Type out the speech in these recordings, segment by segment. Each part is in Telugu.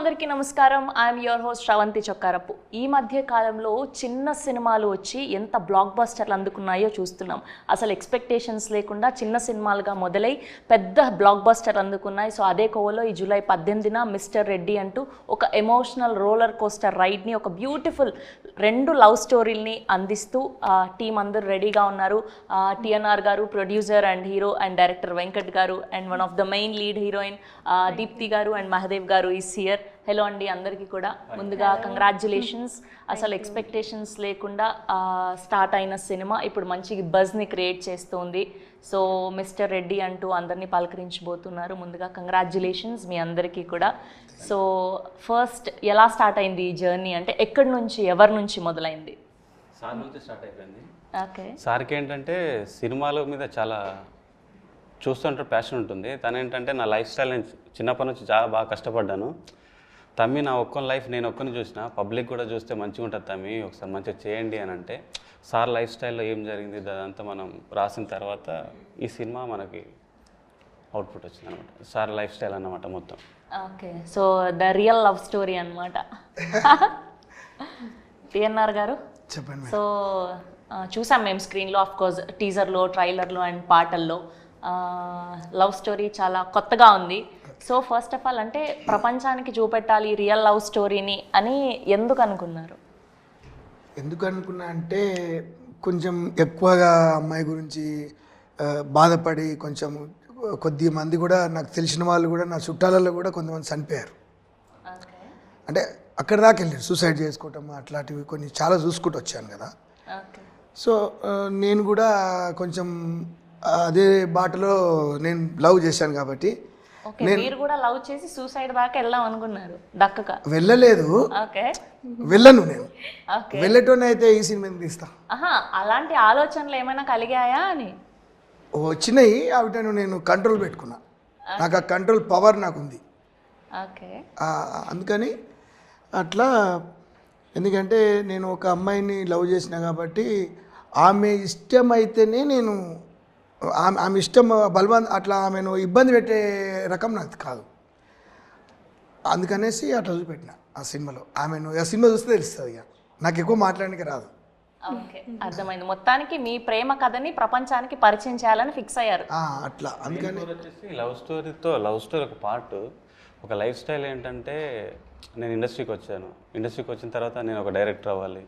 అందరికీ నమస్కారం. I'm your host Sravanthi Chokkarapu. ఈ మధ్య కాలంలో చిన్న సినిమాలు వచ్చి ఎంత బ్లాక్ బస్టర్లు అందుకున్నాయో చూస్తున్నాం. అసలు ఎక్స్పెక్టేషన్స్ లేకుండా చిన్న సినిమాలుగా మొదలై పెద్ద బ్లాక్ బస్టర్ అందుకున్నాయి. సో అదే కోవలో ఈ జూలై 18న మిస్టర్ రెడ్డి అంటూ ఒక ఎమోషనల్ రోలర్ కోస్టర్ రైడ్ని, ఒక బ్యూటిఫుల్ 2 లవ్ స్టోరీల్ని అందిస్తూ టీం అందరూ రెడీగా ఉన్నారు. టిఎన్ఆర్ గారు producer and hero and director Venkat గారు and one of the main lead heroine Deepthi గారు అండ్ మహదేవ్ గారు ఈస్ హియర్. హలో అండి అందరికీ కూడా. ముందుగా కంగ్రాచ్యులేషన్స్. అసలు ఎక్స్పెక్టేషన్స్ లేకుండా స్టార్ట్ అయిన సినిమా ఇప్పుడు మంచి బజ్ని క్రియేట్ చేస్తుంది. సో మిస్టర్ రెడ్డి అంటూ అందరినీ పలకరించబోతున్నారు. ముందుగా కంగ్రాచ్యులేషన్స్ మీ అందరికీ కూడా. సో ఫస్ట్ ఎలా స్టార్ట్ అయింది ఈ జర్నీ, అంటే ఎక్కడి నుంచి ఎవరి నుంచి మొదలైంది? సార్ నుంచి స్టార్ట్ అయిపోయింది. ఓకే. సార్కి ఏంటంటే సినిమాల మీద చాలా చూస్తుంటే ప్యాషన్ ఉంటుంది. తను ఏంటంటే నా లైఫ్ స్టైల్ నేను చిన్నప్పటి నుంచి చాలా బాగా కష్టపడ్డాను. తమ్మి నా ఒక్కని లైఫ్ నేను ఒక్కని చూసిన, పబ్లిక్ కూడా చూస్తే మంచిగా ఉంటుంది తమ్మి, ఒకసారి మంచిగా చేయండి అని అంటే సార్ లైఫ్ స్టైల్లో ఏం జరిగింది అదంతా మనం రాసిన తర్వాత ఈ సినిమా మనకి అవుట్పుట్ వచ్చింది అనమాట. సార్ లైఫ్ స్టైల్ అన్నమాట మొత్తం. Okay. So the real love story అనమాట. టిఎన్ఆర్ గారు చెప్పండి. సో చూసాం మేము స్క్రీన్లో, ఆఫ్కోర్స్ టీజర్లో, ట్రైలర్లో అండ్ పాటల్లో లవ్ స్టోరీ చాలా కొత్తగా ఉంది. సో ఫస్ట్ ఆఫ్ ఆల్ అంటే ప్రపంచానికి చూపెట్టాలి రియల్ లవ్ స్టోరీని అని ఎందుకు అనుకున్నారు? ఎందుకు అనుకున్నా అంటే కొంచెం ఎక్కువగా అమ్మాయి గురించి బాధపడి కొంచెం కొద్ది మంది కూడా నాకు తెలిసిన వాళ్ళు కూడా నా చుట్టాలలో కూడా కొంతమంది చనిపోయారు. అంటే అక్కడ దాకా వెళ్ళారు, సూసైడ్ చేసుకోవటం అట్లాంటివి కొన్ని చాలా చూసుకుంటూ వచ్చాను కదా. సో నేను కూడా కొంచెం అదే బాటలో నేను లవ్ చేశాను కాబట్టి మీరు కూడా లవ్ చేసి సూసైడ్ దాకా వెళ్దాం అనుకున్నారు, దక్కక వెళ్ళలేదు. వెళ్ళను నేను, వెళ్ళటోనే అయితే ఈ సినిమా తీస్తా. అలాంటి ఆలోచనలు ఏమైనా కలిగాయా అని? వచ్చినాయి, అవిటను నేను కంట్రోల్ పెట్టుకున్నా. నాకు ఆ కంట్రోల్ పవర్ నాకు ఉంది. అందుకని అట్లా, ఎందుకంటే నేను ఒక అమ్మాయిని లవ్ చేసిన కాబట్టి ఆమె ఇష్టమైతేనే నేను, ఆమె ఇష్టం బలవంత అట్లా ఆమెను ఇబ్బంది పెట్టే రకం నాకు కాదు. అందుకనేసి అట్లా చూపెట్టిన ఆ సినిమాలో. ఆమెను ఆ సినిమా చూస్తే తెలుస్తుంది, ఇక నాకు ఎక్కువ మాట్లాడడానికి రాదు. ఓకే, అర్థమైంది. మొత్తానికి మీ ప్రేమ కథని ప్రపంచానికి పరిచయం చేయాలని ఫిక్స్ అయ్యారు అట్లా. అందుకని వచ్చేసి లవ్ స్టోరీ ఒక పార్ట్. ఒక లైఫ్ స్టైల్ ఏంటంటే నేను ఇండస్ట్రీకి వచ్చాను. ఇండస్ట్రీకి వచ్చిన తర్వాత నేను ఒక డైరెక్టర్ అవ్వాలి,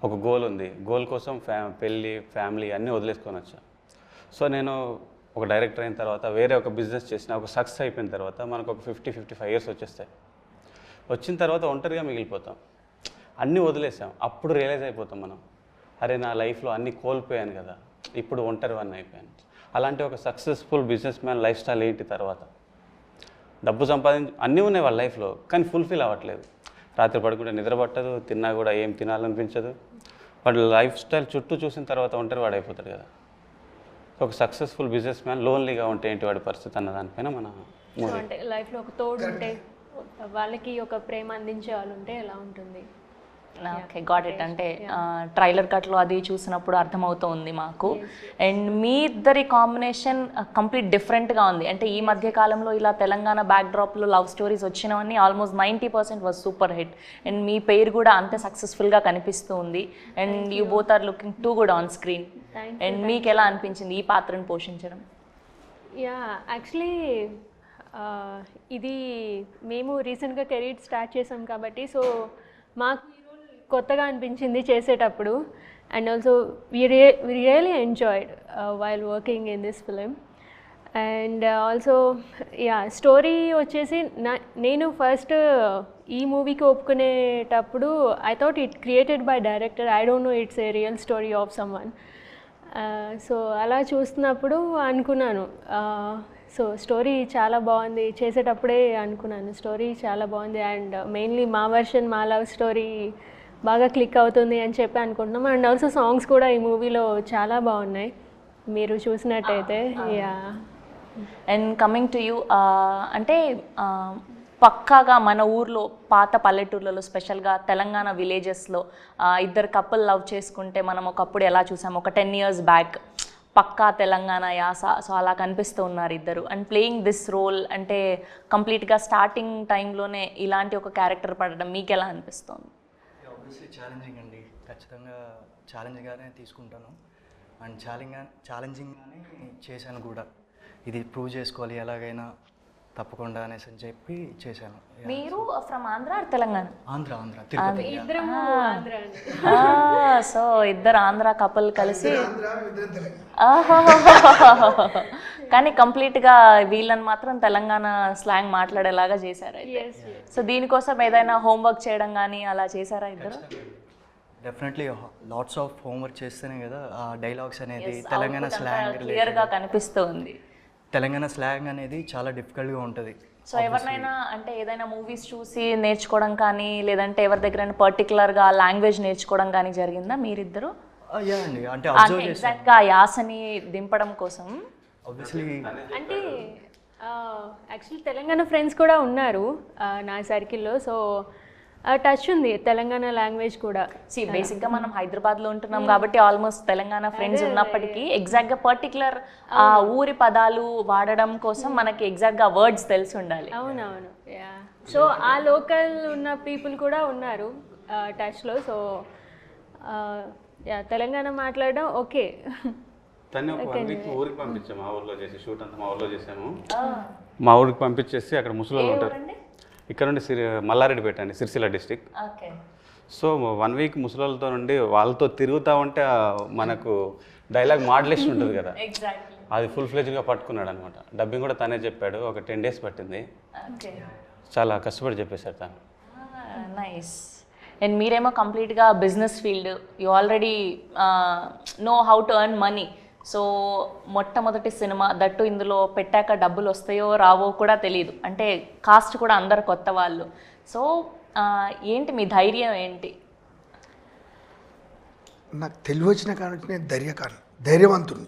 ఒక గోల్ ఉంది. గోల్ కోసం పెళ్ళి, ఫ్యామిలీ అన్నీ వదిలేసుకొని వచ్చాను. సో నేను ఒక డైరెక్టర్ అయిన తర్వాత వేరే ఒక బిజినెస్ చేసిన, ఒక సక్సెస్ అయిపోయిన తర్వాత మనకు ఒక 50-55 ఇయర్స్ వచ్చేస్తాయి. వచ్చిన తర్వాత ఒంటరిగా మిగిలిపోతాం, అన్నీ వదిలేసాం. అప్పుడు రియలైజ్ అయిపోతాం మనం, అరే నా లైఫ్లో అన్నీ కోల్పోయాను కదా, ఇప్పుడు ఒంటరివన్నీ అయిపోయాను. అలాంటి ఒక successful business man life style ఏంటి? తర్వాత డబ్బు అన్నీ ఉన్నాయి వాళ్ళ లైఫ్లో, కానీ ఫుల్ఫిల్ అవ్వట్లేదు. రాత్రి పడుకుంటే నిద్ర పట్టదు, తిన్నా కూడా ఏం తినాలనిపించదు. వాడు లైఫ్ స్టైల్ చుట్టూ చూసిన తర్వాత ఒంటరి వాడు అయిపోతాడు కదా. ఒక సక్సెస్ఫుల్ బిజినెస్ మ్యాన్ లోన్లీగా ఉంటే ఏంటి వాడి పరిస్థితి అన్న దానిపైన మన అంటే లైఫ్లో ఒక తోడు ఉంటే, వాళ్ళకి ఒక ప్రేమ అందించే వాళ్ళు ఉంటే ఎలా ఉంటుంది? Okay, got it. అంటే ట్రైలర్ కట్లో అది చూసినప్పుడు అర్థమవుతుంది మాకు. అండ్ మీ ఇద్దరి కాంబినేషన్ కంప్లీట్ డిఫరెంట్గా ఉంది. అంటే ఈ మధ్య కాలంలో ఇలా తెలంగాణ బ్యాక్డ్రాప్లో లవ్ స్టోరీస్ వచ్చినవన్నీ almost 90% was super hit. And మీ పేరు కూడా అంతే సక్సెస్ఫుల్గా కనిపిస్తూ ఉంది. And you both are looking too good on screen. And మీకు ఎలా అనిపించింది ఈ పాత్రను పోషించడం? యాక్చువల్లీ ఇది మేము రీసెంట్గా కెరీర్ స్టార్ట్ చేసాం కాబట్టి, సో మాకు కొత్తగా అనిపించింది చేసేటప్పుడు. And also we really enjoyed while working in this film. And also story వచ్చేసి నేను ఫస్ట్ ఈ మూవీకి ఒప్పుకునేటప్పుడు I thought it created by director, I don't know it's a real story of someone. So అలా చూస్తున్నప్పుడు అనుకున్నాను, సో స్టోరీ చాలా బాగుంది. చేసేటప్పుడే అనుకున్నాను స్టోరీ చాలా బాగుంది, అండ్ మెయిన్లీ మా వర్షన్, మా లవ్ స్టోరీ బాగా క్లిక్ అవుతుంది అని చెప్పి అనుకుంటున్నాం. అండ్ ఆల్సో సాంగ్స్ కూడా ఈ మూవీలో చాలా బాగున్నాయి మీరు చూసినట్టయితే. అండ్ కమింగ్ టు యూ, అంటే పక్కాగా మన ఊర్లో పాత పల్లెటూర్లలో, స్పెషల్గా తెలంగాణ విలేజెస్లో ఇద్దరు కపుల్ లవ్ చేసుకుంటే మనం ఒకప్పుడు ఎలా చూసాము, ఒక 10 years బ్యాక్ పక్కా తెలంగాణ యాస, సో అలా కనిపిస్తూ ఉన్నారు ఇద్దరు. అండ్ ప్లేయింగ్ దిస్ రోల్ అంటే కంప్లీట్గా స్టార్టింగ్ టైంలోనే ఇలాంటి ఒక క్యారెక్టర్ పడడం మీకు ఎలా అనిపిస్తుంది? ఆబ్వియస్లీ ఛాలెంజింగ్ అండి, ఖచ్చితంగా ఛాలెంజ్గానే తీసుకుంటాను. అండ్ ఛాలెంజింగ్గానే చేశాను కూడా. ఇది ప్రూవ్ చేసుకోవాలి ఎలాగైనా తప్పకుండా అనేసి అని చెప్పి చేశాను. మీరు ఫ్రమ్ ఆంధ్ర ఆర్ తెలంగాణ? ఆంధ్ర తిరుపతి. ఇద్దరము ఆంధ్ర అండి. సో ఇద్దరు ఆంధ్ర కపుల్ కలిసి కానీ కంప్లీట్గా వీళ్ళని మాత్రం తెలంగాణ స్లాంగ్ మాట్లాడేలాగా చేశారు. సో దీనికోసం ఏదైనా హోంవర్క్ చేయడం కానీ అలా చేశారా ఇద్దరు? డెఫినెట్లీ లాట్స్ ఆఫ్ హోంవర్క్ చేస్తేనే కదా ఆ డైలాగ్స్ అనేది తెలంగాణ స్లాంగ్ క్లియర్గా కనిపిస్తుంది. తెలంగాణ స్లాంగ్ అనేది చాలా డిఫికల్ట్గా ఉంటుంది. సో ఎవరినైనా అంటే ఏదైనా మూవీస్ చూసి నేర్చుకోవడం కానీ లేదంటే ఎవరి దగ్గర పర్టికులర్గా లాంగ్వేజ్ నేర్చుకోవడం కానీ జరిగిందా మీరిద్దరు? యా అండి, అంటే అంటే ఎగ్జాక్ట్గా యాసని దింపడం కోసం. ఆబ్వియస్లీ అంటే యాక్చువల్లీ తెలంగాణ ఫ్రెండ్స్ కూడా ఉన్నారు నా సర్కిల్లో. సో టచ్ ఉంది తెలంగాణ లాంగ్వేజ్ కూడా. బేసిక్గా మనం హైదరాబాద్లో ఉంటున్నాం కాబట్టి ఆల్మోస్ట్ తెలంగాణ ఫ్రెండ్స్ ఉన్నప్పటికీ ఎగ్జాక్ట్గా పర్టికులర్ ఆ ఊరి పదాలు వాడడం కోసం మనకి ఎగ్జాక్ట్గా వర్డ్స్ తెలిసి ఉండాలి. అవునవును, యా. సో ఆ లోకల్ ఉన్న పీపుల్ కూడా ఉన్నారు టచ్లో. సో యా, తెలంగాణ మాట్లాడడం ఓకే. తను ఒక 1 వీక్ ఊరికి పంపించాము, మా ఊర్లో చేసి షూట్ అంతా మా ఊర్లో చేసాము. మా ఊరికి పంపించేసి అక్కడ ముసలి ఉంటారు, ఇక్కడ నుండి మల్లారెడ్డిపేట అండి, సిరిసిల్ల డిస్ట్రిక్ట్. సో 1 వీక్ ముసలితో నుండి వాళ్ళతో తిరుగుతూ ఉంటే మనకు డైలాగ్ మాడ్యులేషన్ ఉంటుంది కదా, అది ఫుల్ ఫ్లెజ్డ్గా పట్టుకున్నాడు అనమాట. డబ్బింగ్ కూడా తనే చెప్పాడు, ఒక 10 days పట్టింది. చాలా కష్టపడి చెప్పేశారు తను. నైస్. అండ్ మీరేమో కంప్లీట్గా business field, you already know how to earn money. So మొట్టమొదటి సినిమా దట్టు ఇందులో పెట్టాక డబ్బులు వస్తాయో రావో కూడా తెలియదు, అంటే కాస్ట్ కూడా అందరు కొత్త వాళ్ళు. సో ఏంటి మీ ధైర్యం ఏంటి? నాకు తెలివి వచ్చిన కానుంచి నేను ధైర్యవంతుని.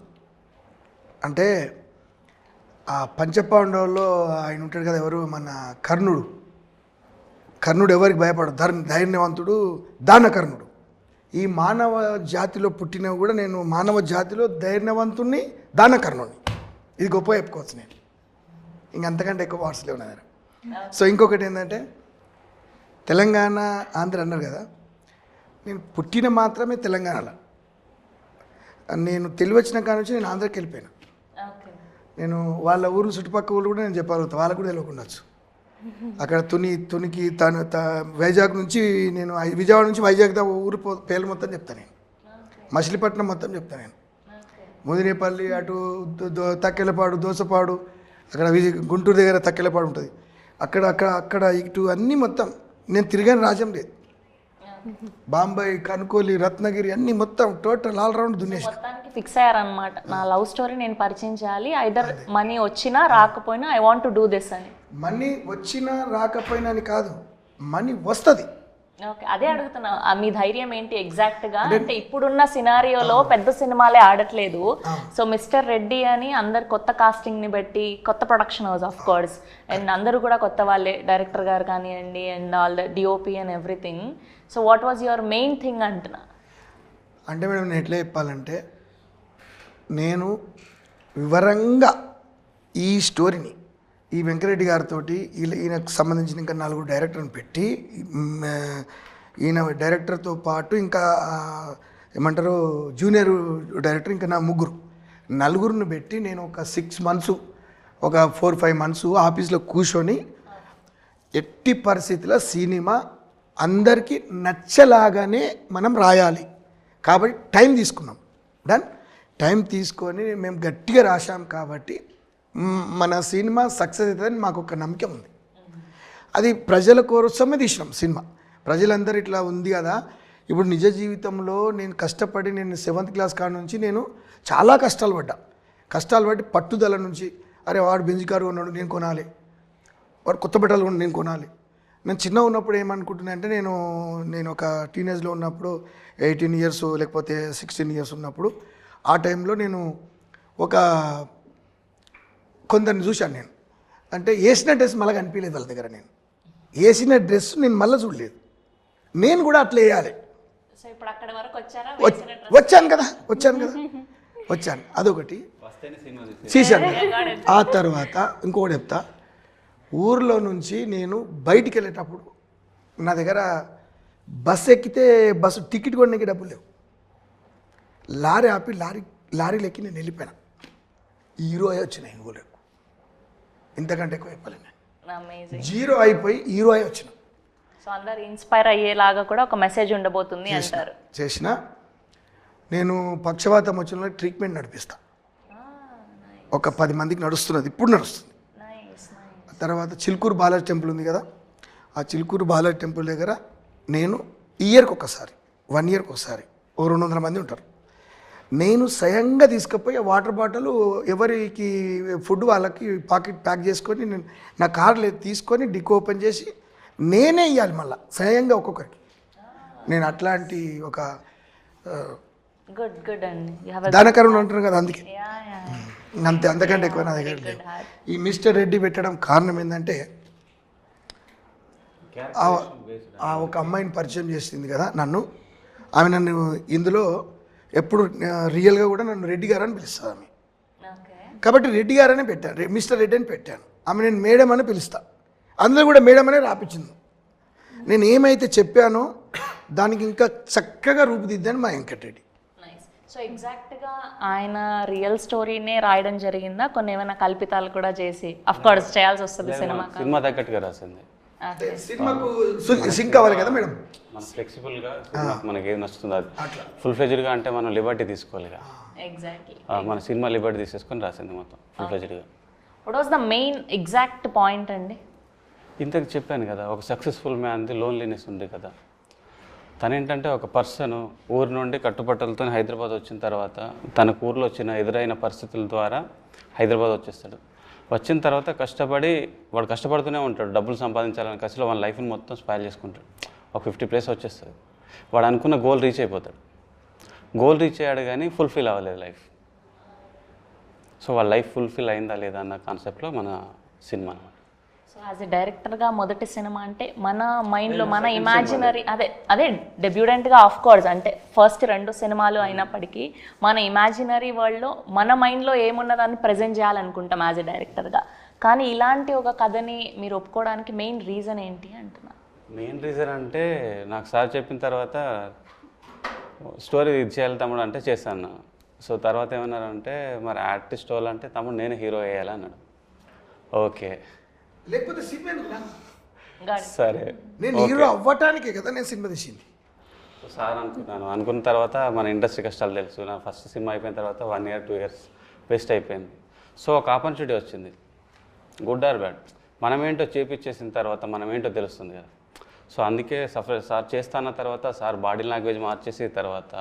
అంటే ఆ పంచపాండవుల్లో ఆయన ఉంటాడు కదా, ఎవరు మన కర్ణుడు ఎవరికి భయపడదు, ధైర్యవంతుడు దానకర్ణుడు. ఈ మానవ జాతిలో పుట్టినవి కూడా నేను మానవ జాతిలో ధైర్యవంతుణ్ణి, దానకర్ణుడిని. ఇది గొప్ప చెప్పుకోవచ్చు నేను, ఇంకంతకంటే ఎక్కువ వాట్స్ లేవు నా దగ్గర. సో ఇంకొకటి ఏంటంటే తెలంగాణ ఆంధ్ర అన్నారు కదా, నేను పుట్టిన మాత్రమే తెలంగాణలో. నేను తెలివచ్చిన కాడ నుంచి నేను ఆంధ్రాకి వెళ్ళిపోయాను. నేను వాళ్ళ ఊరు చుట్టుపక్కల ఊళ్ళు కూడా నేను చెప్పగలుగుతాను, వాళ్ళకు కూడా తెలియకుండొచ్చు. అక్కడ తునికి వైజాగ్ నుంచి నేను విజయవాడ నుంచి వైజాగ్ దా ఊరు పేర్లు మొత్తం చెప్తాను నేను, మచిలీపట్నం మొత్తం చెప్తాను నేను, ముదినేపల్లి అటు తక్కెలపాడు, దోసపాడు, అక్కడ గుంటూరు దగ్గర తక్కెలపాడు ఉంటుంది, అక్కడ ఇటు అన్నీ మొత్తం నేను తిరిగాను. రాజ్యం లేదు, బాంబాయి, కనుకోలి, రత్నగిరి అన్నీ మొత్తం టోటల్ ఆల్రౌండ్ దున్నేసి మొత్తానికి ఫిక్స్ అయ్యారనమాట, నా లవ్ స్టోరీ నేను పరిచయం చేయాలి, ఐదర్ మనీ వచ్చినా రాకపోయినా I want to do this అని. మనీ వచ్చినా రాకపోయినా అని కాదు, మనీ వస్తుంది. ఓకే, అదే అడుగుతున్నా, మీ ధైర్యం ఏంటి ఎగ్జాక్ట్గా? అంటే ఇప్పుడున్న సినారియోలో పెద్ద సినిమాలే ఆడట్లేదు. సో మిస్టర్ రెడ్డి అని అందరు కొత్త కాస్టింగ్ని బట్టి, కొత్త production house of course, and అందరూ కూడా కొత్త వాళ్ళే, డైరెక్టర్ గారు కానివ్వండి and all the DOP and everything. So what was your main thing అంటున్నా? అంటే మేడం నేను ఎట్లా చెప్పాలంటే, నేను వివరంగా ఈ స్టోరీని ఈ వెంకరెడ్డి గారితో ఈయనకు సంబంధించిన ఇంకా 4 డైరెక్టర్ని పెట్టి, ఈయన డైరెక్టర్తో పాటు ఇంకా ఏమంటారు జూనియర్ డైరెక్టర్ ఇంకా నా 4 పెట్టి నేను ఒక 6 months, ఒక 4-5 months ఆఫీస్లో కూర్చొని ఎట్టి పరిస్థితిలో సినిమా అందరికీ నచ్చలాగానే మనం రాయాలి కాబట్టి టైం తీసుకున్నాం. టైం తీసుకొని మేము గట్టిగా రాశాం కాబట్టి మన సినిమా సక్సెస్ అవుతుందని మాకు ఒక నమ్మకం ఉంది. అది ప్రజల కోసమే తీసినాం సినిమా. ప్రజలందరూ ఇట్లా ఉంది కదా, ఇప్పుడు నిజ జీవితంలో నేను కష్టపడి, నేను 7th class కాడ నుంచి నేను చాలా కష్టాలు పడి పట్టుదల నుంచి, అరే వాడు బెంజ్ కారు కొన్నాడు నేను కొనాలి, వాడు కొత్త బట్టలు కొన్నాడు నేను కొనాలి. నేను చిన్న ఉన్నప్పుడు ఏమనుకుంటున్నా అంటే, నేను ఒక టీనేజ్లో ఉన్నప్పుడు 18 years లేకపోతే 16 years ఉన్నప్పుడు, ఆ టైంలో నేను ఒక కొందరిని చూశాను. నేను అంటే వేసిన డ్రెస్ మళ్ళీ కనిపించలేదు వాళ్ళ దగ్గర, నేను వేసిన డ్రెస్ నేను మళ్ళీ చూడలేదు, నేను కూడా అట్లా వేయాలి. సో ఇప్పుడు అక్కడ వరకు వచ్చారా? వచ్చాను కదా. వచ్చాను, అదొకటి వస్తేనే సినిమా చేశాను. ఆ తర్వాత ఇంకొకటి చెప్తా, ఊర్లో నుంచి నేను బయటికి వెళ్ళేటప్పుడు నా దగ్గర బస్సు ఎక్కితే బస్సు టికెట్ కొనడానికి డబ్బులు లేవు. లారీ ఆపి లారీలు ఎక్కి నేను వెళ్ళిపోయాను. హీరో అయి వచ్చినాయి ఊళ్ళో, ఇంతకంటే ఎక్కువ చెప్పలేను. అమేజింగ్. జీరో అయిపోయి హీరో అయి వచ్చిన. సో అందరు ఇన్స్పైర్ అయ్యేలాగా కూడా ఒక మెసేజ్ ఉండబోతుంది అంటారు. చేసిన నేను పక్షవాతం వచ్చిన ట్రీట్మెంట్ నడిపిస్తా. ఒక 10 మందికి నడుస్తున్నది, ఇప్పుడు నడుస్తుంది. తర్వాత చిలుకూరు బాలాజీ టెంపుల్ ఉంది కదా, ఆ చిలుకూరు బాలాజీ టెంపుల్ దగ్గర నేను ఇయర్కి ఒకసారి 1 ఇయర్కి ఒకసారి 200 మంది ఉంటారు. నేను స్వయంగా తీసుకుపోయి వాటర్ బాటిల్ ఎవరికి ఫుడ్ వాళ్ళకి పాకెట్ ప్యాక్ చేసుకొని నేను నా కార్లో తీసుకొని డిక్ ఓపెన్ చేసి నేనే ఇవ్వాలి మళ్ళీ స్వయంగా ఒక్కొక్కరికి. నేను అట్లాంటి ఒక గుడ్ అండి. దానకరుణ అంటారు కదా, అందుకే యా యా. అంతకంటే ఎక్కువ నా దగ్గర లేవు. ఈ మిస్టర్ రెడ్డి పెట్టడం కారణం ఏంటంటే ఆ ఒక అమ్మాయిని పరిచయం చేసింది కదా నన్ను, ఆమె నన్ను ఇందులో ఎప్పుడు రియల్గా కూడా నన్ను రెడ్డి గారు అని పిలుస్తుంది ఆమె. ఓకే. కాబట్టి రెడ్డి గారనే పెట్టాను, మిస్టర్ రెడ్డి అని పెట్టాను. ఆమె నేను మేడం అని పిలుస్తా, అందులో కూడా మేడం అనే రాపించింది. నేను ఏమైతే చెప్పానో దానికి ఇంకా చక్కగా రూపుదిద్దాను మా వెంకటరెడ్డి. సో ఎగ్జాక్ట్గా ఆయన రియల్ స్టోరీనే రాయడం జరిగిందా, కొన్ని ఏమైనా కల్పితాలు కూడా చేసి అఫ్ కోర్స్ చేయాల్సి వస్తుంది సినిమాకి? సినిమా తగ్గట్టుగా రాసింది. సినిమాకు సింక్ అవ్వాలి కదా మేడం, మన ఫ్లెక్సిబుల్గా సినిమాకి మనకి ఏది నచ్చుతుందో అది ఫుల్ ఫ్లెజ్డ్గా, అంటే మనం లిబర్టీ తీసుకోవాలి. ఎగ్జాక్ట్లీ. మన సినిమా లిబర్టీ తీసేసుకొని రాసింది మొత్తం ఫుల్ ఫ్లెజ్డ్గా. What was the main exact point అండి? ఇంతకు చెప్పాను కదా, ఒక సక్సెస్ఫుల్ మ్యాన్ది లోన్లీనెస్ ఉంది కదా. తనేంటంటే ఒక పర్సన్ ఊరి నుండి కట్టుబట్టలతో హైదరాబాద్ వచ్చిన తర్వాత తనకు ఊర్లో వచ్చిన ఎదురైన పరిస్థితుల ద్వారా హైదరాబాద్ వచ్చేస్తాడు. వచ్చిన తర్వాత వాడు కష్టపడుతూనే ఉంటాడు, డబ్బులు సంపాదించాలని కసిలో వాళ్ళ లైఫ్ని మొత్తం స్పాయిల్ చేసుకుంటాడు. ఒక 50 ప్లేస్ వచ్చేస్తుంది, వాడు అనుకున్న గోల్ రీచ్ అయిపోతాడు. గోల్ రీచ్ అయ్యాడు కానీ ఫుల్ఫిల్ అవ్వలేదు లైఫ్. సో వాళ్ళ లైఫ్ ఫుల్ఫిల్ అయిందా లేదా అన్న కాన్సెప్ట్లో మన సినిమా అనమాట. సో యాజ్ ఎ డైరెక్టర్గా మొదటి సినిమా అంటే మన మైండ్లో మన ఇమాజినరీ అదే డెబ్యూటెంట్గా ఆఫ్ కోర్స్ అంటే ఫస్ట్ 2 సినిమాలు అయినప్పటికీ మన ఇమాజినరీ వరల్డ్లో మన మైండ్లో ఏమున్నదాన్ని ప్రజెంట్ చేయాలనుకుంటాం యాజ్ ఎ డైరెక్టర్గా. కానీ ఇలాంటి ఒక కథని మీరు ఒప్పుకోవడానికి మెయిన్ రీజన్ ఏంటి అంటున్నా? మెయిన్ రీజన్ అంటే నాకు సార్ చెప్పిన తర్వాత స్టోరీ ఇది చేయాలి తమ్ముడు అంటే చేశాను. సో తర్వాత ఏమన్నారంటే మరి ఆర్టిస్ట్ వాళ్ళు అంటే తమ్ముడు నేను హీరో వేయాలి అన్నాడు. ఓకే లేకపోతే సినిమా సరే నేను హీరో అవ్వటానికే కదా నేను సినిమా తీసింది. సార్ అనుకున్న తర్వాత మన ఇండస్ట్రీ కష్టాలు తెలుసు. నా ఫస్ట్ సినిమా అయిపోయిన తర్వాత 1 ఇయర్ 2 ఇయర్స్ వేస్ట్ అయిపోయింది. సో ఒక ఆపర్చునిటీ వచ్చింది, గుడ్ ఆర్ బ్యాడ్, మనమేంటో చేపించేసిన తర్వాత మనమేంటో తెలుస్తుంది కదా. సో అందుకే సార్ చేస్తాన్న తర్వాత సార్ బాడీ లాంగ్వేజ్ మార్చేసి, తర్వాత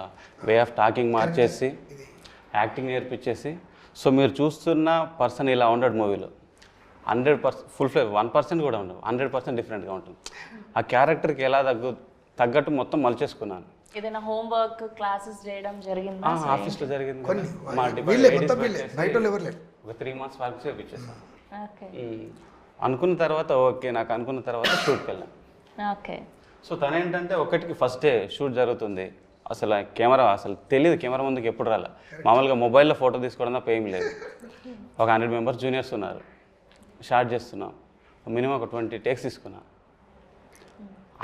వే ఆఫ్ టాకింగ్ మార్చేసి, యాక్టింగ్ నేర్పించేసి, సో మీరు చూస్తున్న పర్సన్ ఇలా ఉండడు మూవీలో 100% ఫుల్ ఫ్లేవ్ 1% కూడా ఉండవు, 100% డిఫరెంట్గా ఉంటుంది. ఆ క్యారెక్టర్కి ఎలా తగ్గట్టు మొత్తం మలిచేసుకున్నాను. ఏదైనా హోంవర్క్ క్లాసెస్ చేయడం జరిగిందా? ఆఫీస్లో జరిగింది, మా ఒక 3 months వర్క్ చేయించేస్తాను. అనుకున్న తర్వాత ఓకే, నాకు అనుకున్న తర్వాత షూట్కి వెళ్ళాను. ఓకే. సో తనేంటంటే ఒకటికి ఫస్ట్ డే షూట్ జరుగుతుంది, అసలు కెమెరా అసలు తెలియదు, కెమెరా ముందుకు ఎప్పుడు రాలే. మామూలుగా మొబైల్లో ఫోటో తీసుకోవడం తప్ప ఏం లేదు. ఒక 100 మెంబర్స్ జూనియర్స్ ఉన్నారు, షార్ట్ చేస్తున్నాం, మినిమం ఒక 20 టేక్స్ తీసుకున్నా.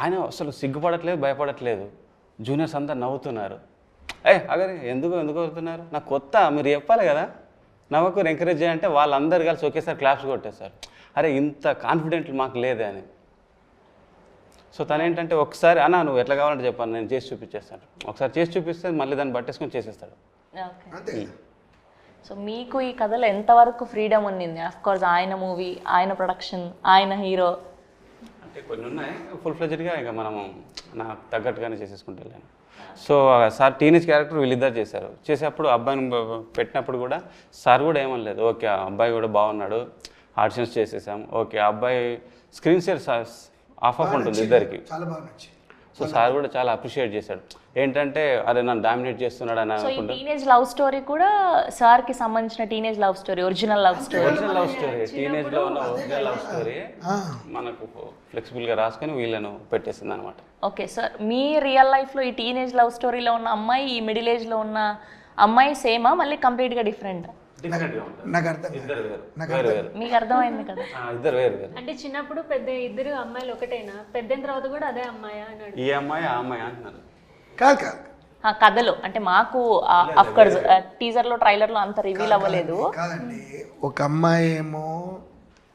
ఆయన అసలు సిగ్గుపడట్లేదు, భయపడట్లేదు. జూనియర్స్ అంతా నవ్వుతున్నారు. అగరే ఎందుకు అవుతున్నారు, నాకు కొత్త, మీరు చెప్పాలి కదా, నవ్వకు ఎంకరేజ్ చేయాలంటే వాళ్ళందరూ కలిసి ఒకేసారి క్లాప్స్ కొట్టేశారు. అరే ఇంత కాన్ఫిడెంట్ మాకు లేదే అని. సో తనేంటంటే ఒకసారి అన్న నువ్వు ఎట్లా కావాలంటే చెప్పాను, నేను చేసి చూపించేస్తాను. ఒకసారి చేసి చూపిస్తే మళ్ళీ దాన్ని పట్టేసుకొని చేసేస్తాడు. ఓకే. సో మీకు ఈ కథలో ఎంతవరకు ఫ్రీడమ్ ఉండింది? ఆఫ్ కోర్స్ ఆయన మూవీ, ఆయన ప్రొడక్షన్, ఆయన హీరో అంటే కొన్ని ఉన్నాయి, ఫుల్ ఫ్లెజ్డ్గా ఇక మనము నాకు తగ్గట్టుగానే చేసేసుకుంటూ వెళ్ళాను. సో సార్ టీనేజ్ క్యారెక్టర్ వీళ్ళిద్దరు చేశారు. చేసేప్పుడు అబ్బాయిని పెట్టినప్పుడు కూడా సార్ కూడా ఏమనలేదు, ఓకే అబ్బాయి కూడా బాగున్నాడు, ఆడిషన్స్ చేసేసాం, ఓకే అబ్బాయి స్క్రీన్ షేర్ ఆఫ్ ఉంటుంది ఇద్దరికి. చాలా బాగా నచ్చింది. సో సార్ కూడా చాలా అప్రిషియేట్ చేశాడు. ఏంటంటే అదే నన్ను డామినేట్ చేస్తున్నాడు అని సో ఈ టీనేజ్ లవ్ స్టోరీ కూడా సార్ కి సంబంధించిన teenage love story, original love story. Original love story, teenage లో ఉన్న ఒరిజినల్ లవ్ స్టోరీ మనకు ఫ్లెక్సిబుల్ గా రాసుకొని వీళ్ళను పెట్టేసింది అనమాట. ఓకే సార్, మీ రియల్ లైఫ్ లో ఈ టీనేజ్ లవ్ స్టోరీలో ఉన్న అమ్మాయి ఈ మిడిల్ ఏజ్ లో ఉన్న అమ్మాయి సేమా మళ్ళీ కంప్లీట్గా డిఫరెంట్? డిఫరెంట్గా ఉంటుంది. నాకు అర్థం కాదు. ఇద్దరు వేరు నాకు వేరు వేరు. మీకు అర్థమైంది కదా? ఇద్దరు వేరు వేరు. అంటే చిన్నప్పుడు పెద్ద ఇద్దరు అమ్మాయిలు ఒకటేనా, పెద్దయిన తర్వాత కూడా అదే అమ్మాయా అని అడుగు. ఈ అమ్మాయి ఆ అమ్మాయి అంటున్నారు. కాదు కాదు ఆ కథలో అంటే మాకు అఫ్కోర్స్ టీజర్లో ట్రైలర్లో అంత రివీల్ అవ్వలేదు. కాదండి, ఒక అమ్మాయి ఏమో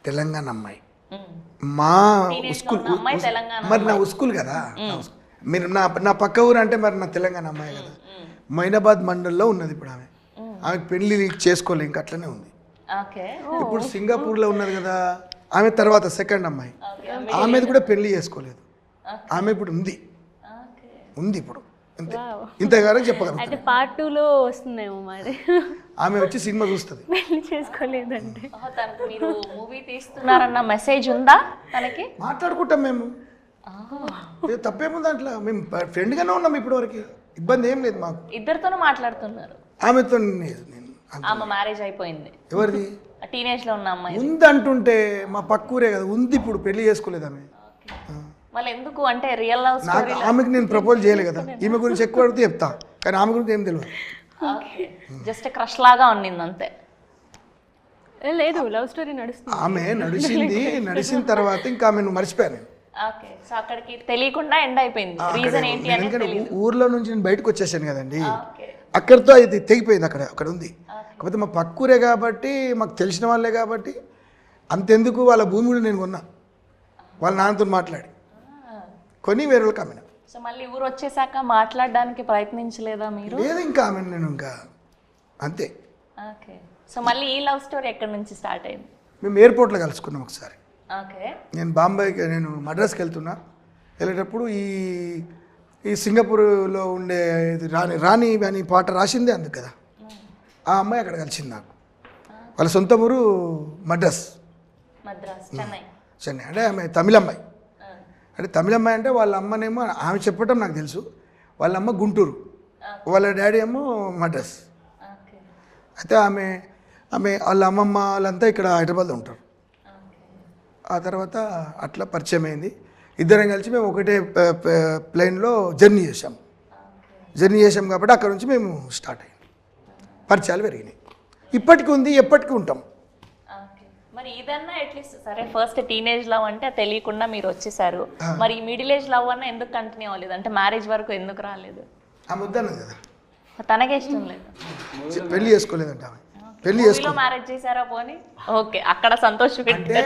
తెలంగాణ అమ్మాయి, మ్మ్. మా Teenage లో ఉస్కూల్ ఉన్న అమ్మాయి తెలంగాణ మరి నా ఉస్కూల్ కదా, మీరు నా పక్క ఊరు అంటే మరి నా తెలంగాణ అమ్మాయి కదా. మైనాబాద్ మండల్లో ఉన్నది ఇప్పుడు ఆమె. ఆమె పెళ్లి చేసుకోలే, ఇంకా అట్లనే ఉంది. ఓకే ఇప్పుడు సింగపూర్లో ఉన్నది కదా ఆమె. తర్వాత సెకండ్ అమ్మాయి, ఆమెది కూడా పెళ్లి చేసుకోలేదు. ఆమె ఇప్పుడు ఉంది ఇప్పుడు అంతే. ఇంతగానే చెప్పగలను. అయితే పార్ట్ 2లో వస్తుందేమో మరి. ఆమె వచ్చి సినిమా చూస్తుంది. పెళ్లి చేసుకోలేదంటే తనకు మీరు మూవీ తీస్తున్నారన్న మెసేజ్ ఉందా తనకి? మాట్లాడుకుంటాం మేము, తప్పేముంది దాంట్లో. మేము ఫ్రెండ్గానే ఉన్నాం ఇప్పటి వరకు, ఇబ్బంది ఏం లేదు మాకు. ఇద్దరితోనూ మాట్లాడుతున్నారు. ఆమెతో నేను ఆమె మ్యారేజ్ అయిపోయింది. ఎవరిది టీనేజ్ లో ఉన్న అమ్మాయి ఉంది అంటుంటే మా పక్కూరే కదా ఉంది, ఇప్పుడు పెళ్లి చేసుకోలేదు ఆమె. మళ్ళీ ఎందుకు అంటే రియల్ లవ్ నాకు స్టోరీ ఆమెకి నేను ప్రపోజ్ చేయలేదు కదా. ఈమె గురించి ఎక్కువ అడిగితే చెప్తా, కానీ ఆమె గురించి ఏం తెలియదు. జస్ట్ క్రష్ లాగా ఉండింది అంతే. లేదు, లవ్ స్టోరీ నడుస్తుంది. ఆమె నడిచిన తర్వాత ఇంకా ఆమెను మర్చిపోయాను. ఓకే సో అక్కడికి తెలియకుండా ఎండ్ అయిపోయింది. రీజన్ ఏంటి అనేది ఎందుకంటే తెలియదు. ఊర్లో నుంచి నేను బయటకు వచ్చేసాను కదండి, ఓకే అక్కడితో అది తెగిపోయింది. అక్కడ ఉంది. కాకపోతే మా పక్కూరే కాబట్టి, మాకు తెలిసిన వాళ్ళే కాబట్టి, అంతెందుకు వాళ్ళ భూమి కూడా నేను కొన్నా, వాళ్ళ నాన్నతో మాట్లాడి కొని వేరే వాళ్ళకి అమ్మిన. సో మళ్ళీ ఊరు వచ్చేసాక మాట్లాడడానికి ప్రయత్నించలేదా మీరు? లేదు, ఇంకా ఆమె నేను ఇంకా అంతే. ఓకే సో మళ్ళీ ఈ లవ్ స్టోరీ ఎక్కడి నుంచి స్టార్ట్ అయింది? మేము ఎయిర్పోర్ట్లో కలుసుకున్నాం ఒకసారి. ఓకే నేను బాంబేకి, నేను మద్రాస్కి వెళ్ళేటప్పుడు ఈ సింగపూర్లో ఉండే రాణి అని పాట రాసిందే అందుకు కదా, ఆ అమ్మాయి అక్కడ కలిసింది నాకు. వాళ్ళ సొంత ఊరు మద్రాస్, చెన్నై. అంటే ఆమె తమిళమ్మాయి. అంటే తమిళమ్మాయి అంటే వాళ్ళ అమ్మనేమో, ఆమె చెప్పటం నాకు తెలుసు, వాళ్ళ అమ్మ గుంటూరు, వాళ్ళ డాడీ ఏమో మద్రాస్. అయితే ఆమె వాళ్ళ అమ్మమ్మ వాళ్ళంతా ఇక్కడ హైదరాబాద్లో ఉంటారు. ఆ తర్వాత అట్లా పరిచయం అయింది. ఇద్దరం కలిసి మేము ఒకటే ప్లేన్లో జర్నీ చేసాం కాబట్టి అక్కడ నుంచి మేము స్టార్ట్ అయ్యాం. పరిచయాలు పెరిగినాయి. ఇప్పటికీ ఉంది, ఎప్పటికీ ఉంటాం. మరి ఇదన్నా అట్లీస్ట్ సరే, ఫస్ట్ టీనేజ్ లవ్ అంటే తెలియకుండా మీరు వచ్చేసారు. మరి మిడిల్ ఏజ్ లవ్ అన్నా ఎందుకు కంటిన్యూ అవ్వలేదు? అంటే మ్యారేజ్ వరకు ఎందుకు రాలేదు? ఆమె వద్దన్నది కదా, తనకే ఇష్టం లేదు, పెళ్లి చేసుకోలేదంట ఆమె. పెళ్లి మ్యారేజ్ చేశారా పోనీ? ఓకే అక్కడ సంతోషం అంటే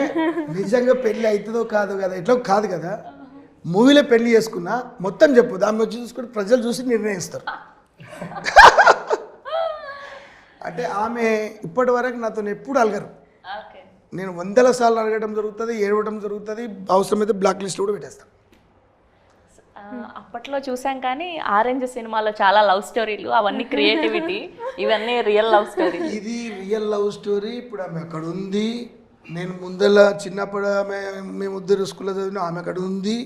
నిజంగా పెళ్లి అవుతుందో కాదు కదా, ఇట్లా కాదు కదా. మూవీలో పెళ్లి చేసుకున్నా మొత్తం చెప్పు, దాన్ని వచ్చి చూసుకుంటే ప్రజలు చూసి నిర్ణయిస్తారు. అంటే ఆమె ఇప్పటి వరకు నాతో ఎప్పుడు అలగరు. నేను 100 సార్లు అడగడం జరుగుతుంది, ఏడవడం జరుగుతుంది, అవసరమైతే బ్లాక్ లిస్ట్ కూడా పెట్టేస్తాను. అప్పట్లో చూసాం కానీ ఆరెంజ్ సినిమాలో చాలా లవ్ స్టోరీలు, అవన్నీ క్రియేటివిటీ, ఇవన్నీ రియల్ లవ్ స్టోరీ. ఇది రియల్ లవ్ స్టోరీ. ఇప్పుడు ఆమె అక్కడ ఉంది, నేను ముందల చిన్నప్పుడు మేము ఇద్దరు స్కూల్లో చదివిన, ఆమె అక్కడ ఉంది.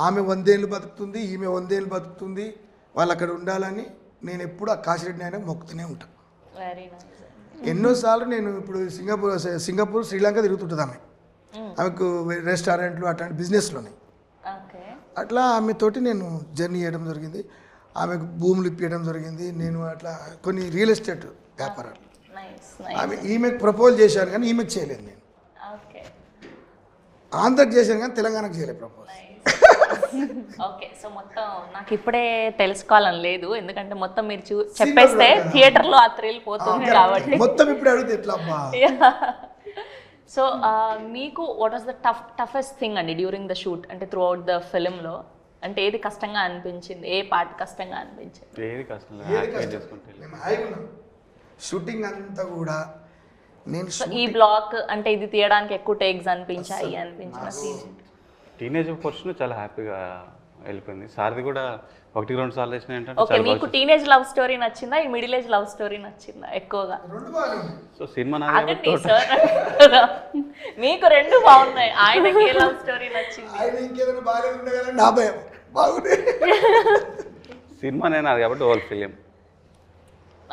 ఆమె 100 ఏళ్ళు బతుకుతుంది, ఈమె 100 ఏళ్ళు బతుకుతుంది. వాళ్ళు అక్కడ ఉండాలని నేను ఎప్పుడు ఆ కాశీరెడ్డి నాయన మొక్కుతూనే ఉంటాను. Very nice. ఎన్నోసార్లు నేను ఇప్పుడు సింగపూర్ శ్రీలంక తిరుగుతుంటుంది ఆమెకు రెస్టారెంట్లు అట్లాంటి బిజినెస్లోనే. అట్లా ఆమెతోటి నేను జర్నీ చేయడం జరిగింది. ఆమెకు భూములు ఇప్పించడం జరిగింది. నేను అట్లా కొన్ని రియల్ ఎస్టేట్ వ్యాపారాలు. ఈమెకు ప్రపోజ్ చేశాను కానీ ఈమెకు చేయలేదు. నేను ఆంధ్రకి చేశాను కానీ తెలంగాణకు చేయలేదు ప్రపోజ్. ఓకే సో మొత్తం నాకు ఇప్పుడే తెలుసుకోవాలని లేదు, ఎందుకంటే మొత్తం మీరు చెప్పేస్తే థియేటర్లో ఆ థ్రిల్ పోతుంది కాబట్టి మొత్తం ఇప్పుడు అడిగితే ఎట్లా అబ్బా. సో మీకు what was the toughest thing అండి డ్యూరింగ్ ద షూట్? అంటే త్రూ అవుట్ ద ఫిల్మ్లో అంటే ఏది కష్టంగా అనిపించింది? ఏ పార్ట్ కష్టంగా అనిపించింది? ఏది కష్టం షూటింగ్ అంతా కూడా నేను ఈ బ్లాక్ అంటే ఇది తీయడానికి ఎక్కువ టేక్స్ అనిపించాయి అనిపించిన సీన్? టీనేజ్ పోర్షన్ చాలా హ్యాపీగా వెళ్ళిపోయింది. సార్ది కూడా 1-2 సార్లు వేసిన ఏంటంటే. ఓకే మీకు టీనేజ్ లవ్ స్టోరీ నచ్చిందా, ఈ మిడిల్ ఏజ్ లవ్ స్టోరీ నచ్చిందా ఎక్కువగా? సో సినిమా ఆగండి సార్, మీకు రెండు బాగున్నాయి, ఆయనకి ఏ లవ్ స్టోరీ నచ్చింది? సినిమా నేను అది కాబట్టి ఓల్ ఫిలిం.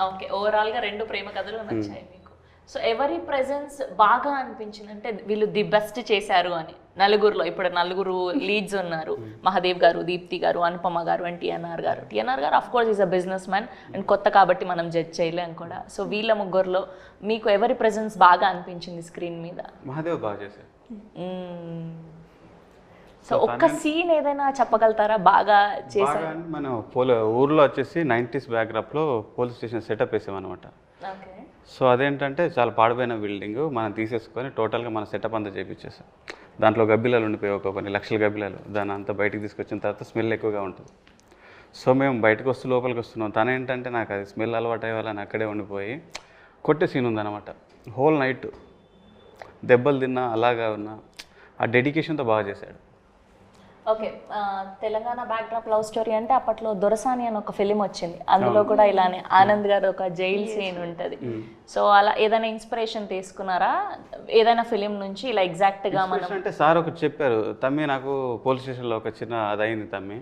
ఓకే ఓవరాల్ గా 2 ప్రేమ కథలు నచ్చాయి మీకు. సో ఎవరి ప్రెజెన్స్ బాగా అనిపించింది అంటే వీళ్ళు ది బెస్ట్ చేశారు అని? నలుగురులో ఇప్పుడు నలుగురు లీడ్స్ ఉన్నారు, మహాదేవ్ గారు, దీప్తి గారు, అనుపమ గారు అండ్ టిఎన్ఆర్ గారు. టిఎన్ఆర్ గారు of course is a business man and కొత్త కాబట్టి మనం జడ్జ్ చేయలేం కూడా. సో వీళ్ళ ముగ్గురులో మీకు ఎవరి ప్రెజెన్స్ బాగా అనిపించింది స్క్రీన్ మీద? మహాదేవ్ బాగా చేశారు. సో ఒక్క సీన్ ఏదైనా చెప్పగలుగుతారా బాగా చేశారు? మనం ఊర్లో వచ్చేసి 90s బ్యాక్డ్రాప్లో పోలీస్ స్టేషన్ సెటప్ వేసామన్నమాట. ఓకే. సో అదేంటంటే చాలా పాడిపోయిన బిల్డింగ్ మనం తీసేసుకొని టోటల్గా మన సెటప్ అంతా చేయించేసాం. దాంట్లో గబ్బిలాలు ఉండిపోయి ఒక కొన్ని లక్షల గబ్బిలాలు, దాన్ని అంతా బయటికి తీసుకొచ్చిన తర్వాత స్మెల్ ఎక్కువగా ఉంటుంది. సో మేము బయటకు వస్తూ లోపలికి వస్తున్నాం. తను ఏంటంటే నాకు అది స్మెల్ అలవాటు అయ్యేవాళ్ళని అక్కడే ఉండిపోయి కొట్టే సీన్ ఉందన్నమాట. హోల్ నైట్ దెబ్బలు తిన్నా అలాగా ఉన్న ఆ డెడికేషన్తో బాగా చేశాడు. Okay. Telangana backdrop love story అంటే అప్పట్లో దొరసాని అని ఒక ఫిలిం వచ్చింది, అందులో కూడా ఇలానే ఆనంద్ గారు ఒక జైల్ సీన్ ఉంటుంది. సో అలా ఏదైనా ఇన్స్పిరేషన్ తీసుకున్నారా ఏదైనా ఫిలిం నుంచి ఇలా ఎగ్జాక్ట్గా? మనం అంటే సార్ ఒకటి చెప్పారు, తమ్మి నాకు పోలీస్ స్టేషన్లో ఒక చిన్న అదైంది తమ్మి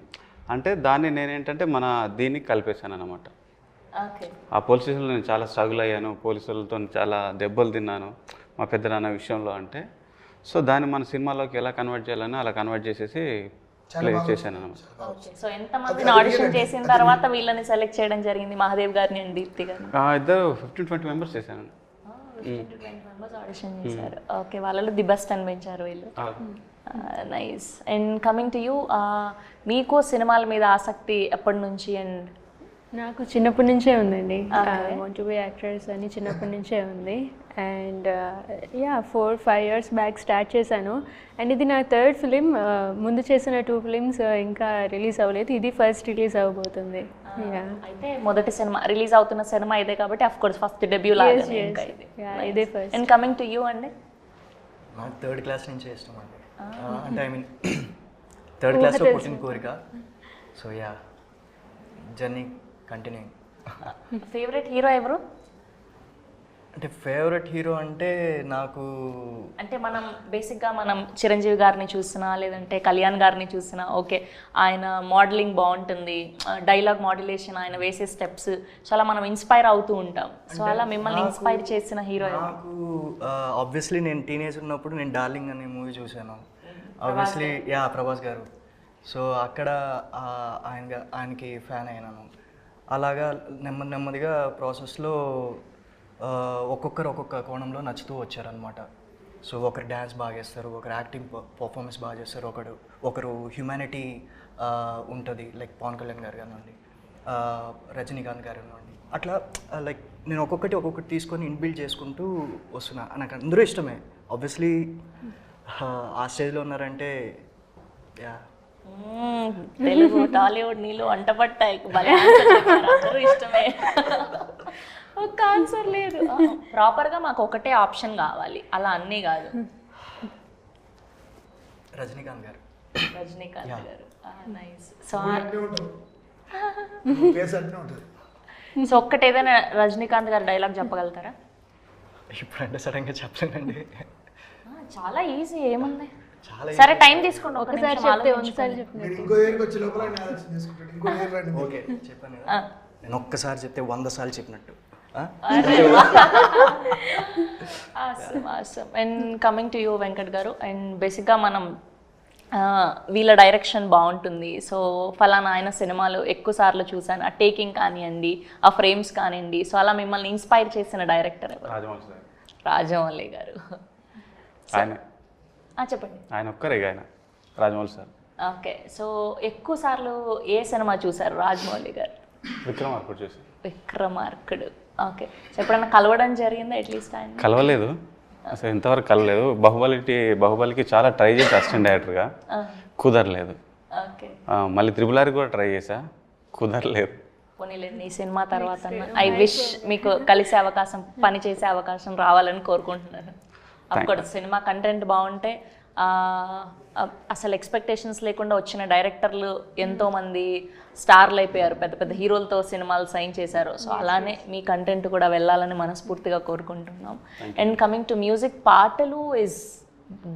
అంటే దాన్ని నేనేంటంటే మన దీనికి కలిపేశాను అనమాట. ఓకే. ఆ పోలీస్ స్టేషన్లో నేను చాలా స్ట్రగుల్ అయ్యాను, పోలీసులతో చాలా దెబ్బలు తిన్నాను మా పెద్దనాన్న విషయంలో అంటే. సో దాన్ని మన సినిమాలోకి ఎలా కన్వర్ట్ చేయాలని అలా కన్వర్ట్ చేసేసి ప్లే చేశాను అనమాట. ఓకే. సో ఎంతమందిని ఆడిషన్ చేసిన తర్వాత వీళ్ళని సెలెక్ట్ చేయడం జరిగింది, మహాదేవ్ గారిని అండ్ దీప్తి గారిని? ఇద్దరు 15-20 మెంబర్స్ చేశాను. 20 మెంబర్స్ ఆడిషన్ చేశారు. ఓకే. వాళ్ళలో ది బెస్ట్ అనిపించారు వీళ్ళు. Nice. And coming to you, మీకు సినిమాల మీద ఆసక్తి ఎప్పటి నుంచి? అండ్ నాకు చిన్నప్పటి నుంచే ఉందండి, వాంట్ టు బి యాక్ట్రెస్ అని చిన్నప్పటి నుంచే ఉంది. అండ్ 4-5 years బ్యాక్ స్టార్ట్ చేశాను. అండ్ ఇది నా థర్డ్ ఫిలిం. ముందు చేసిన 2 films ఇంకా రిలీజ్ అవ్వలేదు, ఇది ఫస్ట్ రిలీజ్ అవ్వబోతుంది. అయితే మొదటి సినిమా రిలీజ్ అవుతున్న సినిమా ఇదే కాబట్టి ఆఫ్ కోర్స్ ఫస్ట్ డెబ్యూ లాగా ఇదే first. And coming to you అండి, నాకు 3rd class నుంచే ఇష్టం అండి. అంటే ఐ మీన్ 3rd classలో పుట్టిన కోరిక. So journey continue. Favourite hero ఎవరు? అంటే ఫేవరెట్ హీరో అంటే నాకు అంటే మనం బేసిక్గా మనం చిరంజీవి గారిని చూసినా లేదంటే కళ్యాణ్ గారిని చూసినా ఓకే ఆయన మోడలింగ్ బాగుంటుంది, డైలాగ్ మోడ్యులేషన్, ఆయన వేసే స్టెప్స్ చాలా మనం ఇన్స్పైర్ అవుతూ ఉంటాం. సో అలా మిమ్మల్ని ఇన్స్పైర్ చేసిన హీరో నాకు ఆబ్వియస్లీ నేను టీనేజ్ ఉన్నప్పుడు నేను డార్లింగ్ అనే మూవీ చూశాను. ఆబ్వియస్లీ ప్రభాస్ గారు. సో అక్కడ ఆయనకి ఫ్యాన్ అయినాను. అలాగా నెమ్మదిగా ప్రాసెస్లో ఒక్కొక్కరు ఒక్కొక్క కోణంలో నచ్చుతూ వచ్చారనమాట. సో ఒకరు డ్యాన్స్ బాగా చేస్తారు, ఒకరు యాక్టింగ్ పర్ఫార్మెన్స్ బాగా చేస్తారు, ఒకరు హ్యూమానిటీ ఉంటుంది, లైక్ పవన్ కళ్యాణ్ గారు కానివ్వండి, రజనీకాంత్ గారు కానివ్వండి. అట్లా లైక్ నేను ఒక్కొక్కటి తీసుకొని ఇన్బిల్డ్ చేసుకుంటూ వస్తున్నా. నాకు అందరూ ఇష్టమే ఆబ్వియస్లీ. ఆ స్టేజ్లో ఉన్నారంటే తెలుగు టాలీవుడ్ నీళ్ళు వంట పట్టాయి, అందరూ ఇష్టమే. ఒక ఆన్సర్ లేదు. ప్రాపర్గా మాకు ఒకటే ఆప్షన్ కావాలి, అలా అన్నీ కాదు. రజనీకాంత్ గారు. రజనీకాంత్ గారు, నైస్. సో సో ఒక్కటి ఏదైనా రజనీకాంత్ గారు డైలాగ్ చెప్పగలుగుతారా? ఇప్పుడంటే సడన్గా చెప్పలేనండి. చాలా ఈజీ, ఏముంది. సరే టైం తీసుకోండి, ఒకసారి చెప్తే ఒకసారి ఓకే చెప్పాను కదా, నేను ఒక్కసారి చెప్తే 100 సార్లు చెప్పినట్టు. And coming to you Venkat గారు, అండ్ బేసిక్గా మనం వీళ్ళ డైరెక్షన్ బాగుంటుంది, సో ఫలానా ఆయన సినిమాలు ఎక్కువ సార్లు చూసాను, ఆ టేకింగ్ కానివ్వండి, ఆ ఫ్రేమ్స్ కానివ్వండి, సో అలా మిమ్మల్ని ఇన్స్పైర్ చేసిన డైరెక్టర్ ఎవరు? రాజమౌళి గారు. చెప్పండి. ఆయన ఒక్కరే ఆయన రాజమౌళి సార్. ఓకే. సో ఎక్కువ సార్లు ఏ సినిమా చూసారు రాజమౌళి గారు? విక్రమార్కుడు చూసారు. విక్రమార్కుడు. ఓకే. సో ఎప్పుడన్నా కలవడం జరిగిందా అట్లీస్ట్ ఆయన? కలవలేదు, అసలు ఇంతవరకు కలవలేదు. బాహుబలికి చాలా ట్రై చేసి అసిస్టెంట్ డైరెక్టర్గా కుదరలేదు. ఓకే. మళ్ళీ త్రిబుల్ ఆర్ కూడా ట్రై చేసా, కుదరలేదు. పోనీలేండి, ఈ సినిమా తర్వాత ఐ విష్ మీకు కలిసే అవకాశం, పని చేసే అవకాశం రావాలని కోరుకుంటున్నాను. అఫ్కోర్స్ సినిమా కంటెంట్ బాగుంటే అసలు ఎక్స్పెక్టేషన్స్ లేకుండా వచ్చిన డైరెక్టర్లు ఎంతోమంది స్టార్లు అయిపోయారు, పెద్ద పెద్ద హీరోలతో సినిమాలు సైన్ చేశారు. సో అలానే మీ కంటెంట్ కూడా వెళ్ళాలని మనస్ఫూర్తిగా కోరుకుంటున్నాం. అండ్ కమింగ్ టు మ్యూజిక్, పాటలు is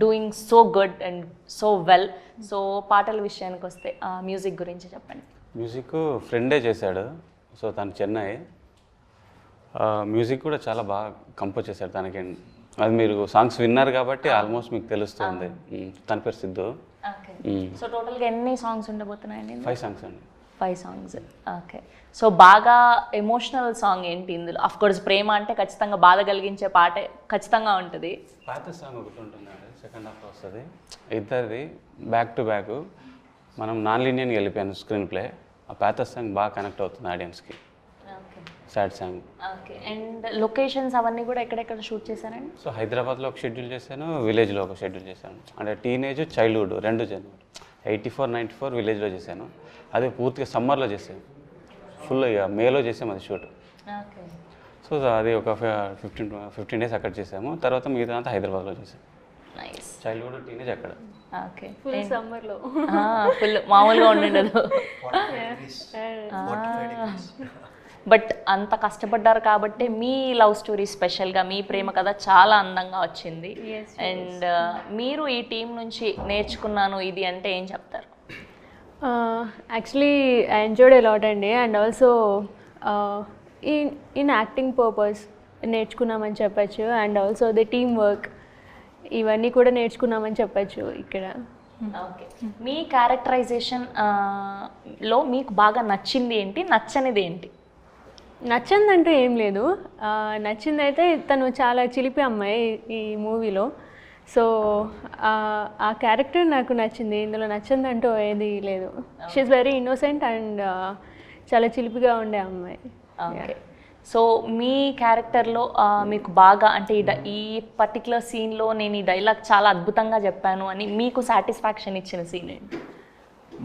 doing so good and so well. So పాటల విషయానికి వస్తే మ్యూజిక్ గురించి చెప్పండి. మ్యూజిక్ ఫ్రెండే చేశాడు, సో తను చెన్నై. మ్యూజిక్ కూడా చాలా బాగా కంపోజ్ చేశాడు. తనకి అది మీరు సాంగ్స్ విన్నారు కాబట్టి ఆల్మోస్ట్ మీకు తెలుస్తుంది. తన పేరు సిద్ధు. ఓకే. సో టోటల్గా ఎన్ని సాంగ్స్ ఉండబోతున్నాయండి? 5 సాంగ్స్ అండి. 5 సాంగ్స్. ఓకే. సో బాగా ఎమోషనల్ సాంగ్ ఏంటి ఇందులో? అఫ్ కోర్స్ ప్రేమ అంటే ఖచ్చితంగా బాధ కలిగించే పాటే ఖచ్చితంగా ఉంటుంది. పాత సాంగ్ ఒకటి ఉంటుందండి, సెకండ్ హాఫ్ వస్తుంది. ఇద్దరిది బ్యాక్ టు బ్యాక్. మనం నాన్ లీనియర్గా వెళ్ళిపోయాను స్క్రీన్ ప్లే. ఆ పాత సాంగ్ బాగా కనెక్ట్ అవుతుంది ఆడియన్స్కి. Okay. Sad song. Okay. And locations అవన్నీ కూడా ఎక్కడెక్కడ షూట్ చేశారండి? సో హైదరాబాద్లో ఒక షెడ్యూల్ చేశాను, విలేజ్లో ఒక షెడ్యూల్ చేశాను. అంటే టీనేజ్ చైల్డ్హుడ్ రెండు జనవరి 84, 94 విలేజ్లో చేశాను. అదే పూర్తిగా సమ్మర్లో చేశాను, ఫుల్ ఇక మేలో చేసాము అది షూట్. ఓకే. సో అది ఒక 15 డేస్ అక్కడ చేసాము. తర్వాత మిగతా అంతా హైదరాబాద్లో చేసాము. నైస్. చైల్డ్హుడ్ టీనేజ్ అక్కడ. ఓకే. ఫుల్ సమ్మర్లో. ఫుల్ మామూలుగా ఉండదు. బట్ అంత కష్టపడ్డారు కాబట్టి మీ లవ్ స్టోరీ స్పెషల్గా, మీ ప్రేమ కథ చాలా అందంగా వచ్చింది. అండ్ మీరు ఈ టీం నుంచి నేర్చుకున్నాను ఇది అంటే ఏం చెప్తారు? Actually I enjoyed a lot అండి. And also in acting purpose నేర్చుకున్నామని చెప్పచ్చు. And also the team work ఇవన్నీ కూడా నేర్చుకున్నామని చెప్పచ్చు ఇక్కడ. ఓకే. మీ క్యారెక్టరైజేషన్ లో మీకు బాగా నచ్చింది ఏంటి, నచ్చనిది ఏంటి? నచ్చిందంటూ ఏం లేదు. నచ్చింది అయితే తను చాలా చిలిపి అమ్మాయి ఈ మూవీలో. సో ఆ క్యారెక్టర్ నాకు నచ్చింది. ఇందులో నచ్చిందంటూ ఏది లేదు. షీఈస్ వెరీ ఇన్నోసెంట్ అండ్ చాలా చిలిపిగా ఉండే అమ్మాయి. ఓకే. సో మీ క్యారెక్టర్లో మీకు బాగా అంటే ఈ పర్టికులర్ సీన్లో నేను ఈ డైలాగ్ చాలా అద్భుతంగా చెప్పాను అని మీకు సాటిస్ఫాక్షన్ ఇచ్చిన సీన్ ఏంటి?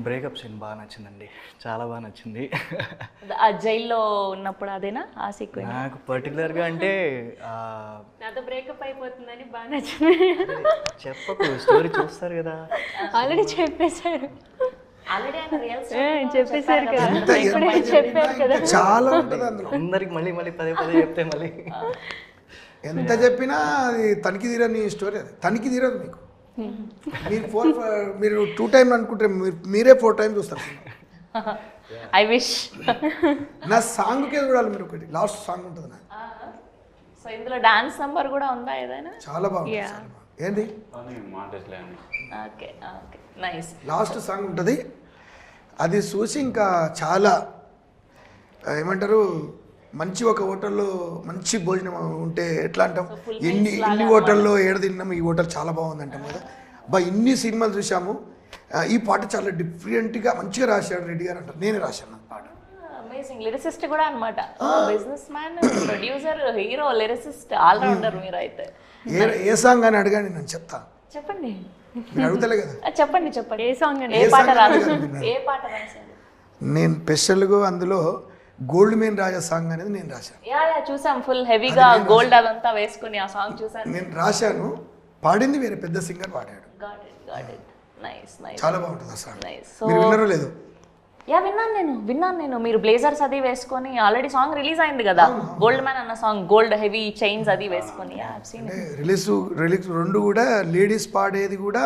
బ్రేకప్ సీన్ బాగా నచ్చిందండి, చాలా బాగా నచ్చింది. ఆ జైల్లో ఉన్నప్పుడు అదేనా ఆ సీక్వెన్స్? నాకు పర్టికులర్గా అంటే నాతో బ్రేకప్ అయిపోతుందని బాగా నచ్చింది. చెప్పకు, స్టోరీ చూస్తారు కదా. ఆల్రెడీ చెప్పేశారు. ఆల్రెడీ చెప్పేశారు కదా, ఇప్పుడే చెప్పారు కదా. చాలా ఉంటుంది అందులో. అందరికి మళ్ళీ మళ్ళీ పదే పదే చెప్తే మళ్ళీ ఎంత చెప్పినా అది తనిఖీ తీరని స్టోరీ. అది తనిఖీ తీరదు మీకు. మీరు 2 టైమ్ అనుకుంటే మీరే 4 టైమ్స్ చూస్తారు. I wish. నా సాంగ్కే చూడాలి మీరు. ఒకటి లాస్ట్ సాంగ్ ఉంటుంది నా. సో ఇందులో డాన్స్ నంబర్ కూడా ఉందా ఏదైనా? చాలా బాగుంది. చాలా బాగుంది. ఏంది okay. Okay. Nice. Last song ఉంటుంది, అది చూసి ఇంకా చాలా ఏమంటారు, మంచి ఒక హోటల్లో మంచి భోజనం ఉంటే ఎట్లా అంటాం, ఇన్ని హోటల్లో ఏడ తిన్నాం, ఈ హోటల్ చాలా బాగుంది అంటాం కదా. ఇన్ని సినిమాలు చూసాము, ఈ పాట చాలా డిఫరెంట్గా మంచిగా రాశాడు రెడ్డి గారు అంటారు. నేనే రాశాను పాట. అమేజింగ్. లిరిసిస్ట్ కూడా అనమాట. Business man, producer, hero, lyricist, all rounder మీరు అయితే. ఏ సాంగ్ అని అడగాని నేను చెప్తా. చెప్పండి. మీరు అడుగుతలే కదా. చెప్పండి. ఏ సాంగ్? ఏ పాట రాశారు? ఏ పాట రాశారు? నేను స్పెషల్గా అందులో గోల్డ్ మెయిన్ రాజా సాంగ్ అనేది నేను రాశాను. యా చూసాం, ఫుల్ హెవీగా గోల్డ్ అదంతా వేసుకుని ఆ సాంగ్ చూసాను. నేను రాశాను, పాడింది వేరే పెద్ద సింగర్ పాడాడు. నైస్. చాలా బాగుంటుంది ఆ సాంగ్. నైస్. మీరు విన్నారో లేదు? యా విన్నాను నేను. మీరు బ్లేజర్స్ అది వేసుకొని ఆల్రెడీ సాంగ్ రిలీజ్ అయింది కదా, గోల్డ్ మ్యాన్ అన్న సాంగ్, గోల్డ్ హెవీ చైన్స్ అది వేసుకొని. రిలీజ్ రెండు కూడా, లేడీస్ పాడేది కూడా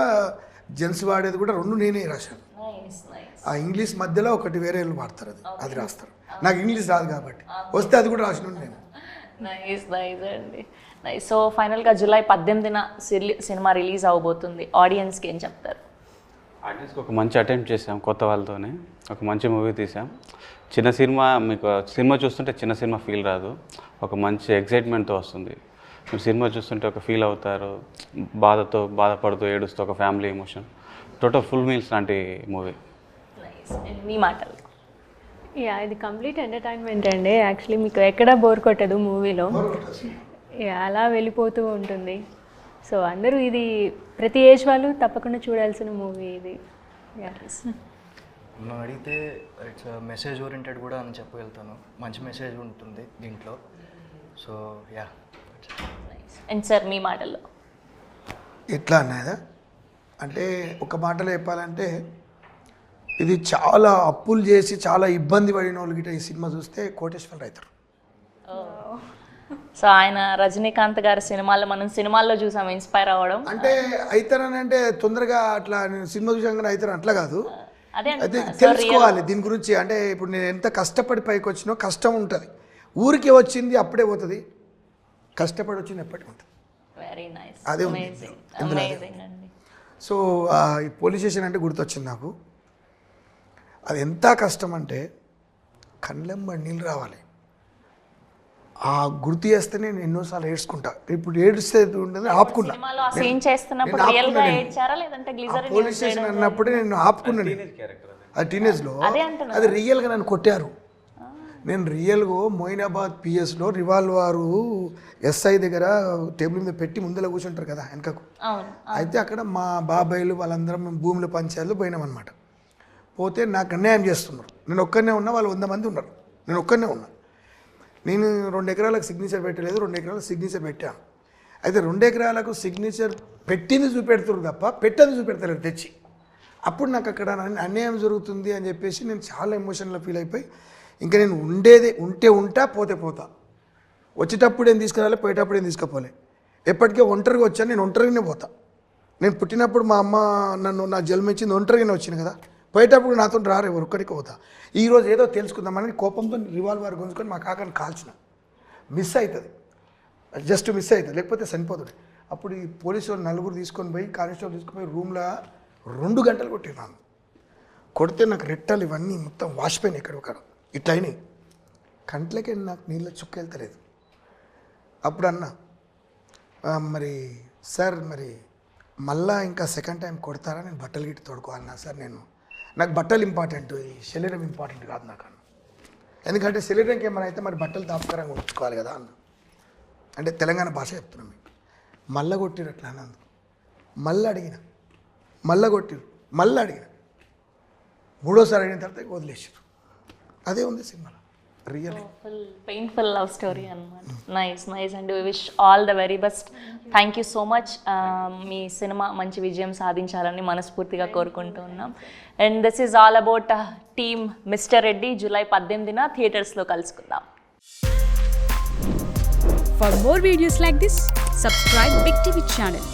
జెంట్స్ పాడేది కూడా రెండు నేనే రాశాను. ఆ ఇంగ్లీష్ మధ్యలో ఒకటి వేరే వాళ్ళు పాడతారు, అది రాస్తారు. నాకు ఇంగ్లీష్ రాదు కాబట్టి వస్తే అది కూడా రాసిన నేను. నైస్ అండి. నైస్. సో ఫైనల్గా జూలై 18న సినిమా రిలీజ్ అవబోతుంది. ఆడియన్స్కి ఏం చెప్తారు? ఆడియన్స్కి ఒక మంచి అటెంప్ట్ చేసాం, కొత్త వాళ్ళతోనే ఒక మంచి మూవీ తీసాం. చిన్న సినిమా, మీకు సినిమా చూస్తుంటే చిన్న సినిమా ఫీల్ రాదు, ఒక మంచి ఎగ్జైట్మెంట్తో వస్తుంది. మీరు సినిమా చూస్తుంటే ఒక ఫీల్ అవుతారు, బాధపడుతూ ఏడుస్తూ ఒక family emotion, total full meals లాంటి మూవీ. మీ మాటలు? యా, ఇది కంప్లీట్ ఎంటర్టైన్మెంట్ అండి. యాక్చువల్లీ మీకు ఎక్కడ బోర్ కొట్టదు మూవీలో. అలా వెళ్ళిపోతూ ఉంటుంది. సో అందరూ ఇది ప్రతి ఏజ్ వాళ్ళు తప్పకుండా చూడాల్సిన మూవీ ఇది. నన్ను అడిగితే ఇట్స్ మెసేజ్ ఓరియంటెడ్ కూడా అని చెప్పగలుగుతాను. మంచి మెసేజ్ ఉంటుంది దీంట్లో. So yeah. అండ్ సార్ మీ మాటల్లో? ఎట్లా అన్నదా అంటే ఒక మాటలో చెప్పాలంటే, ఇది చాలా అప్పులు చేసి చాలా ఇబ్బంది పడిన వాళ్ళు గిట్ట ఈ సినిమా చూస్తే కోటేశ్వర అవుతారు. సో ఆయన రజనీకాంత్ గారి సినిమాల్లో మనం సినిమాల్లో చూసాం ఇన్స్పైర్ అవ్వడం. అంటే అవుతారని అంటే తొందరగా అట్లా నేను సినిమా చూసాను అవుతారు అట్లా కాదు. అదే తెలుసుకోవాలి దీని గురించి. అంటే ఇప్పుడు నేను ఎంత కష్టపడి పైకి వచ్చినో, కష్టం ఉంటుంది. ఊరికి వచ్చింది అప్పుడే పోతుంది, కష్టపడి వచ్చింది ఎప్పటికి ఉంటుంది. వెరీ నైస్, అదే ఉంది అమేజింగ్ ఇందులో అదే. అమేజింగ్ అండి. సో ఈ పోలీస్ స్టేషన్ అంటే గుర్తొచ్చింది నాకు. అది ఎంత కష్టం అంటే కళ్ళెంబ నీళ్ళు రావాలి. ఆ గుర్తు చేస్తే నేను ఎన్నోసార్లు ఏడ్చుకుంటా. ఇప్పుడు ఏడుస్తే ఉంటుంది ఆపుకున్నా. సినిమాలో ఆ సీన్ చేస్తున్నప్పుడు నేను రియల్ గా ఆపుకున్నా ఏడ్చారా లేదంటే గ్లిజరిన్ పోలీస్ స్టేషన్ అన్నప్పుడే నేను ఆపుకున్నాను. క్యారెక్టర్ అది. అది టీనేజ్లో అదే అంటున్నా. అది రియల్గా నన్ను కొట్టారు. నేను రియల్గా మోయినాబాద్ పిఎస్లో రివాల్వారు ఎస్ఐ దగ్గర టేబుల్ మీద పెట్టి ముందర కూర్చుంటారు కదా వెనకకు. అవును. అయితే అక్కడ మా బాబాయిలు వాళ్ళందరం మేము భూముల పంచాయతీలో పోయినామన్నమాట. పోతే నాకు అన్యాయం చేస్తున్నారు. నేను ఒక్కనే ఉన్నా, వాళ్ళు 100 మంది ఉన్నారు, నేను ఒక్కనే ఉన్నా. నేను 2 ఎకరాలకు సిగ్నేచర్ పెట్టలేదు, 2 ఎకరాలకు సిగ్నేచర్ పెట్టాను. అయితే 2 ఎకరాలకు సిగ్నేచర్ పెట్టింది చూపెడుతున్నారు తప్ప పెట్టదు చూపెడతారు తెచ్చి. అప్పుడు నాకు అక్కడ అన్యాయం జరుగుతుంది అని చెప్పేసి నేను చాలా ఎమోషనల్గా ఫీల్ అయిపోయి ఇంకా నేను ఉంటే ఉంటా, పోతే పోతా. వచ్చేటప్పుడు ఏం తీసుకురాలి, పోయేటప్పుడు ఏం తీసుకుపోలే. ఎప్పటికీ ఒంటరిగా వచ్చాను, నేను ఒంటరిగానే పోతా. నేను పుట్టినప్పుడు మా అమ్మ నా జన్మించింది ఒంటరిగానే వచ్చింది కదా, పోయేటప్పుడు నాతో రారు ఎవరు, ఒక్కడికి పోతా. ఈరోజు ఏదో తెలుసుకుందామని కోపంతో రివాల్వర్ గుంజుకొని మా కాకని కాల్చిన. మిస్ అవుతుంది, జస్ట్ మిస్ అవుతుంది, లేకపోతే చనిపోతుంది. అప్పుడు ఈ పోలీసు వాళ్ళు 4 తీసుకొని పోయి కానిస్టేబుల్ తీసుకొని పోయి రూమ్లో 2 గంటలు కొట్టినాను. కొడితే నాకు రెట్టాలు ఇవన్నీ మొత్తం వాసిపోయినాయి. ఇక్కడ ఇట్లా అయినాయి. కంట్లకి నాకు నీళ్ళ చుక్క వెళ్తలేదు. అప్పుడు అన్నా, మరి సార్ మరి మళ్ళా ఇంకా సెకండ్ టైం కొడతారా, నేను బట్టలు గిట్టి తోడుకోవాలన్నా సార్. నాకు బట్టలు ఇంపార్టెంట్, ఈ శరీరం ఇంపార్టెంట్ కాదు నాకు అన్న. ఎందుకంటే శరీరంకి ఏమైనా అయితే మరి బట్టలు తాపకరంగా ఉంచుకోవాలి కదా అన్న. అంటే తెలంగాణ భాష చెప్తున్నాం మీకు. మళ్ళా కొట్టిరు అట్లా అన్నందుకు మళ్ళీ అడిగిన, మళ్ళీ కొట్టిరు, మళ్ళీ అడిగిన. 3వ సారి అడిగిన తర్వాత వదిలేసారు. అదే ఉంది సినిమాలో real. Full painful love story అన్నమాట. Nice and we wish all the very best. Thank you so much. మీ సినిమా మంచి విజయం సాధించాలని మనస్ఫూర్తిగా కోరుకుంటూ ఉన్నాం. And this is all about team mister Reddy. July 18న థియేటర్స్లో కలుసుకుందాం. For more videos like this, subscribe Big TV channel.